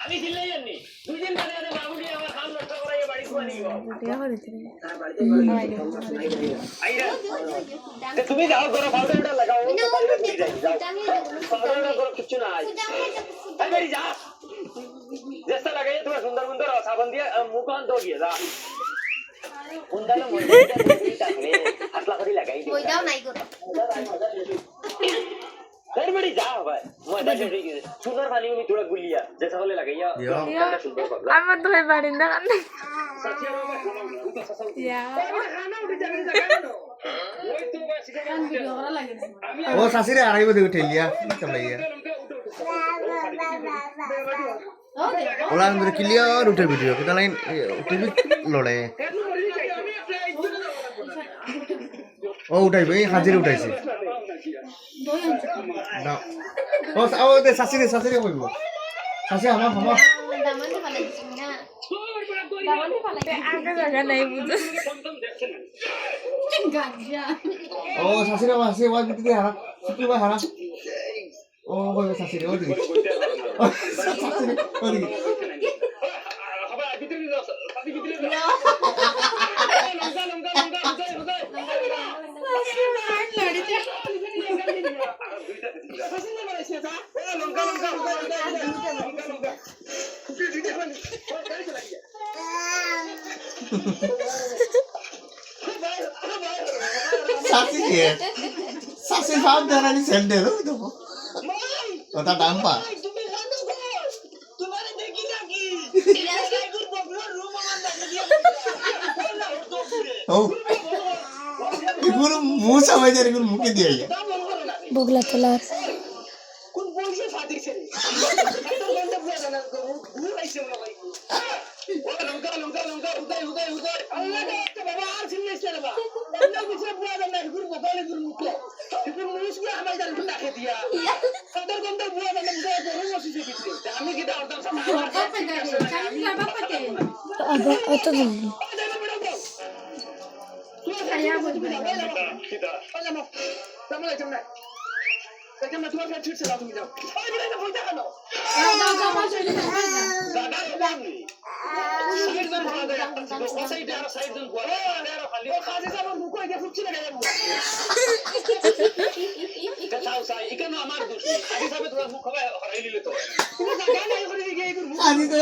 আমি চিল্লাই জানি দুদিন বাদে আরে বাবুটি আমার কাম নষ্ট করাইয়া বাড়ি খুয়া নিব আইরা তুমি যাও করো পাউডারটা লাগাও পাউডারটা করো কিছু নাই আই বাড়ি যা যেটা লাগাইয়া তোমার সুন্দর সুন্দর সাবান দিয়ে মুখ আন তো গিয়ে যা উন্দালে মইটা থাকলে আসলা করে লাগাই দে মইটাও নাই করো घर बड़ी जा भाई मजा से ठीक है सुंदर पानी में थोड़ा गुलिया जैसा वाले लगाइया क्या सुंदर पगला আমার ধরে বারিন্দা কানে ইয়া ও শাশিরে আড়াইব দেব ঠেলিয়া চালাইয়া ওলা আমরা ক্লিয়ার উঠে ভিডিও কেটা লাইন টিভি লড়ে ও উঠাইবে হাজির উঠাইছে না ও আও দে শাশিরে কইবো শাশি আমার দামানে পালাই দিছি না দামানে পালাই আগে জায়গা নাই বুঝো গাঞ্জা ও শাশিরে শাশি ওয়াই দিতে হারা কি ভাই হারা ও কইবে শাশিরে ও দিকে শাশিরে ও দিকে হবে ভিতরে যাও সাথী ভিতরে যাও লঙ্কা শাশি ভাব জানানি স্যান্ডেল তো ওটা দাম পা তোমারে দেখি নাকি ও এগুলো মুখ সবাই জানে এগুলো মুখে দিয়ে বগলা তোলার কোন বলছে ফাটিছে রে এত গন্ধ বুঝা না ঘুরে আইছে মনে হয় লঙ্কা উদয় আল্লাহ কে বাবা আর চিল্লাইছ না বাবা এত কিছু বুঝা না ঘুরে বলে ঘুরে মুখে ঘুরে মুসকি আমায় জান না খেয়ে দিয়া সদর গন্ধ বুঝা না ঘুরে বসিছে ভিতরে আমি কি দাও দাও আমার কাছে আমি যাবা পাতে আগে অত দিন খায়া বলবি কিটা আল্লাহ সামনে সামনে দেখেন না তোমার কাছে ছিড়ছে দাও তুমি যাও ওই দিলে না বলতে কেন দাও মাছ হইছে দাদা বলনি সাইড জন বলা যায় ও সাইডে আর সাইড জন বলা আর খালি ও কাজে যাব মুখ হইতে ফুটছি না গায় কথাও সাই এখানে আমার দোষ আগে যাবে তোমার মুখ হবে হরাই নিলে তো তুমি জায়গা নাই করে দিকে এই মুখ আনি তো